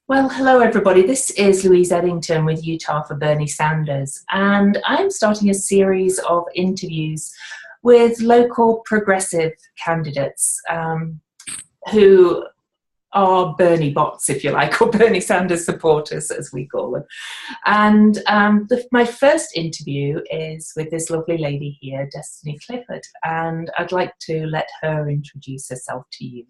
Well, hello everybody. This is Louise Eddington with Utah for Bernie Sanders, and I'm starting a series of interviews with local progressive candidates who are Bernie bots, if you like, or Bernie Sanders supporters, as we call them. And my first interview is with this lovely lady here, Destiny Clifford, and I'd like to let her introduce herself to you.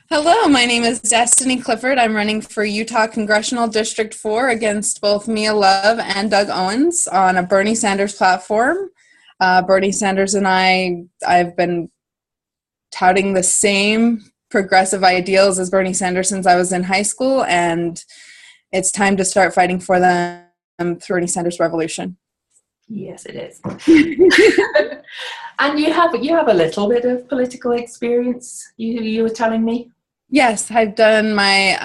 Hello, my name is Destiny Clifford. I'm running for Utah Congressional District 4 against both Mia Love and Doug Owens on a Bernie Sanders platform. Bernie Sanders and I've been touting the same progressive ideals as Bernie Sanders since I was in high school, and it's time to start fighting for them through Bernie Sanders revolution. Yes, it is. And you have a little bit of political experience, you were telling me? Yes, I've done my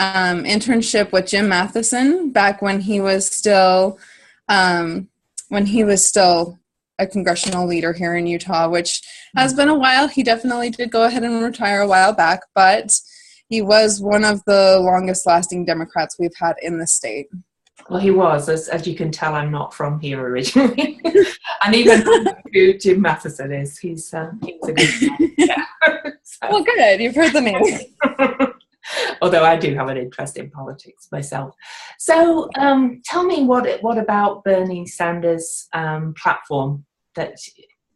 internship with Jim Matheson back when he was still a congressional leader here in Utah, which has been a while. He definitely did go ahead and retire a while back, but he was one of the longest lasting Democrats we've had in the state. Well, he was. As you can tell, I'm not from here originally. And even who Jim Matheson is, he was a good man. Yeah. So. Well, good. You've heard the name. Although I do have an interest in politics myself. So tell me what about Bernie Sanders' platform,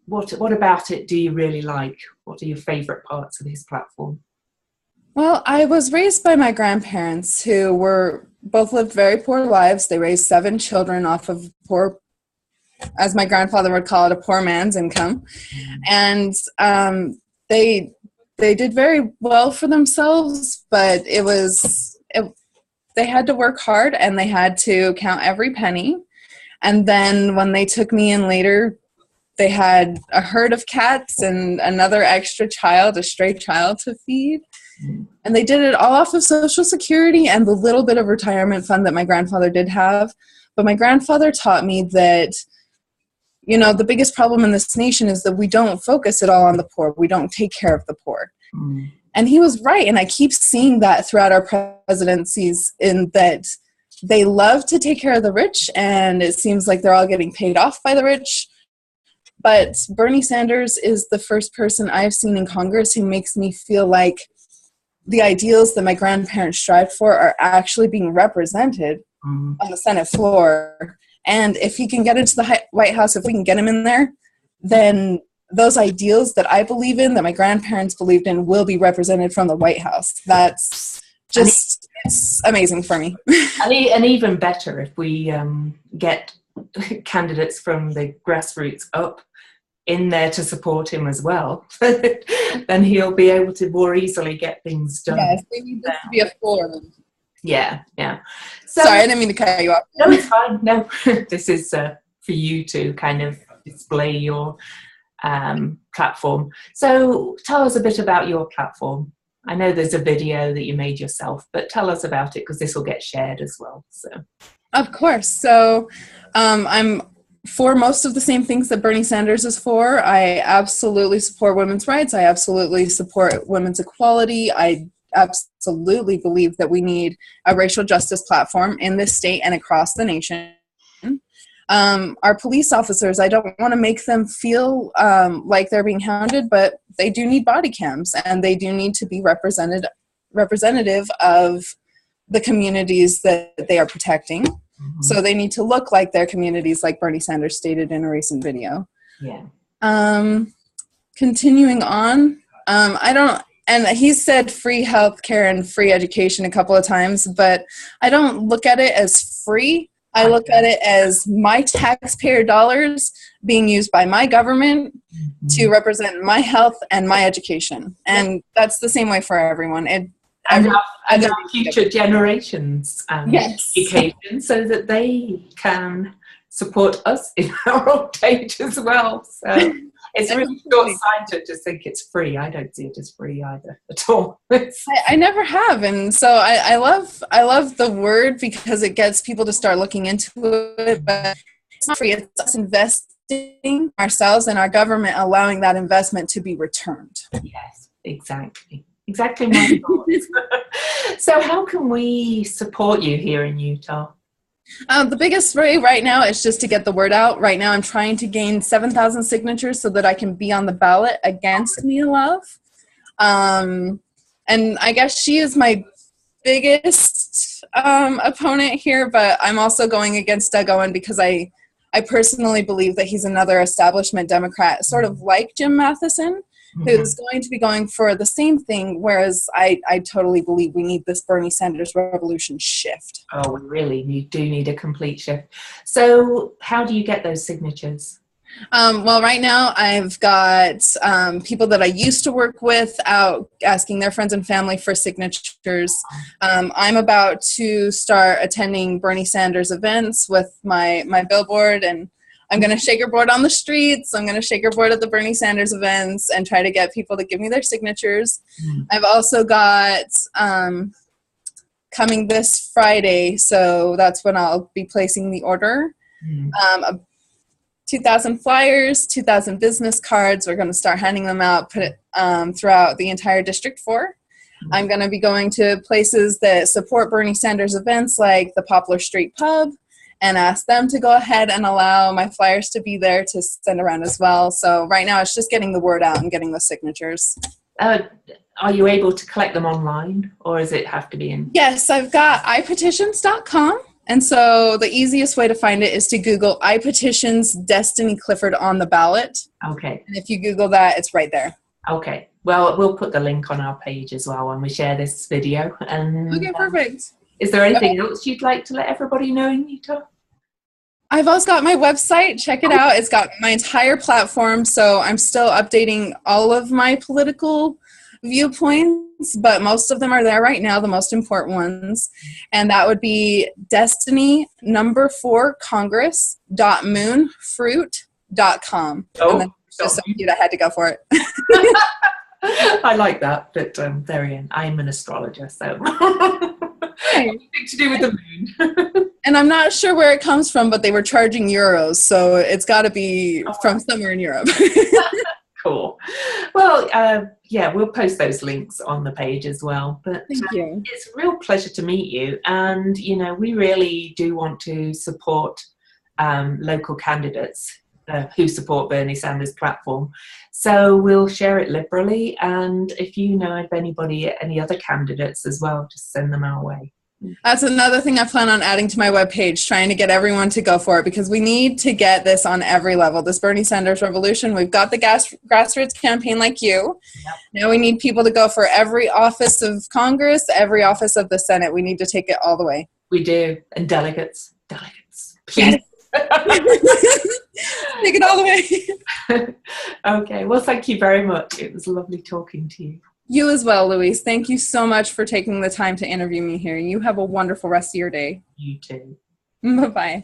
what about it do you really like? What are your favourite parts of his platform? Well, I was raised by my grandparents who both lived very poor lives. They raised 7 children off of poor, as my grandfather would call it, a poor man's income. And they did very well for themselves, but they had to work hard and they had to count every penny. And then when they took me in later, they had a herd of cats and another extra child, a stray child to feed. And they did it all off of Social Security and the little bit of retirement fund that my grandfather did have. But my grandfather taught me that, the biggest problem in this nation is that we don't focus at all on the poor. We don't take care of the poor. Mm. And he was right. And I keep seeing that throughout our presidencies, in that they love to take care of the rich, and it seems like they're all getting paid off by the rich. But Bernie Sanders is the first person I've seen in Congress who makes me feel like the ideals that my grandparents strived for are actually being represented on the Senate floor. And if he can get into the White House, if we can get him in there, then those ideals that I believe in, that my grandparents believed in, will be represented from the White House. That's just, it's amazing for me. And even better if we get candidates from the grassroots up in there to support him as well, then he'll be able to more easily get things done. Yes, they need this to be a forum. Yeah. So, sorry, I didn't mean to cut you off. No, it's fine. No, this is for you to kind of display your platform. So tell us a bit about your platform. I know there's a video that you made yourself, but tell us about it, because this will get shared as well. So, of course. So I'm for most of the same things that Bernie Sanders is for. I absolutely support women's rights. I absolutely support women's equality. I absolutely believe that we need a racial justice platform in this state and across the nation. Our police officers, I don't want to make them feel like they're being hounded, but they do need body cams, and they do need to be representative of the communities that they are protecting. Mm-hmm. So they need to look like their communities, like Bernie Sanders stated in a recent video. Yeah. Continuing on, and he said free healthcare and free education a couple of times, but I don't look at it as free. I look at it as my taxpayer dollars being used by my government to represent my health and my education. And that's the same way for everyone. And our future generations education, so that they can support us in our old age as well. So it's really short-sighted to think it's free. I don't see it as free either at all. I never have, and so I love the word, because it gets people to start looking into it. But it's not free. It's us investing ourselves and our government, allowing that investment to be returned. Yes, exactly. Exactly my thoughts. So how can we support you here in Utah? The biggest way right now is just to get the word out. Right now I'm trying to gain 7,000 signatures so that I can be on the ballot against Mia Love. And I guess she is my biggest opponent here, but I'm also going against Doug Owens because I personally believe that he's another establishment Democrat, sort of like Jim Matheson, who's going to be going for the same thing, whereas I totally believe we need this Bernie Sanders revolution shift. Oh, we really do need a complete shift. So how do you get those signatures? Well, right now I've got people that I used to work with out asking their friends and family for signatures. I'm about to start attending Bernie Sanders events with my billboard, and I'm going to shakerboard on the streets. I'm going to shakerboard at the Bernie Sanders events and try to get people to give me their signatures. I've also got coming this Friday, so that's when I'll be placing the order. 2,000 flyers, 2,000 business cards. We're going to start handing them out, put it throughout the entire District 4. I'm going to be going to places that support Bernie Sanders events like the Poplar Street Pub and ask them to go ahead and allow my flyers to be there to send around as well. So right now it's just getting the word out and getting the signatures. Are you able to collect them online, or does it have to be in? Yes, I've got iPetitions.com. And so the easiest way to find it is to Google iPetitions Destiny Clifford on the ballot. Okay. And if you Google that, it's right there. Okay. Well, we'll put the link on our page as well when we share this video. And okay, perfect. Is there anything else you'd like to let everybody know in Utah? I've also got my website. Check it out. It's got my entire platform. So I'm still updating all of my political viewpoints, but most of them are there right now, the most important ones. And that would be destiny4congress.moonfruit.com. Oh, and then just so cute, I had to go for it. I like that, but there again, I'm an astrologer, so anything to do with the moon. And I'm not sure where it comes from, but they were charging euros, so it's got to be from somewhere in Europe. Cool. Well, yeah, we'll post those links on the page as well. But thank you. It's a real pleasure to meet you, and we really do want to support local candidates who support Bernie Sanders' platform. So we'll share it liberally, and if you know of any other candidates as well, just send them our way. That's another thing I plan on adding to my webpage, trying to get everyone to go for it, because we need to get this on every level, this Bernie Sanders revolution. We've got the grassroots campaign like you. Yep. Now we need people to go for every office of Congress, every office of the Senate. We need to take it all the way. We do. And delegates, please. Yes. Take it all the way. Okay. Well, thank you very much. It was lovely talking to you. You as well, Louise. Thank you so much for taking the time to interview me here. You have a wonderful rest of your day. You too. Bye-bye.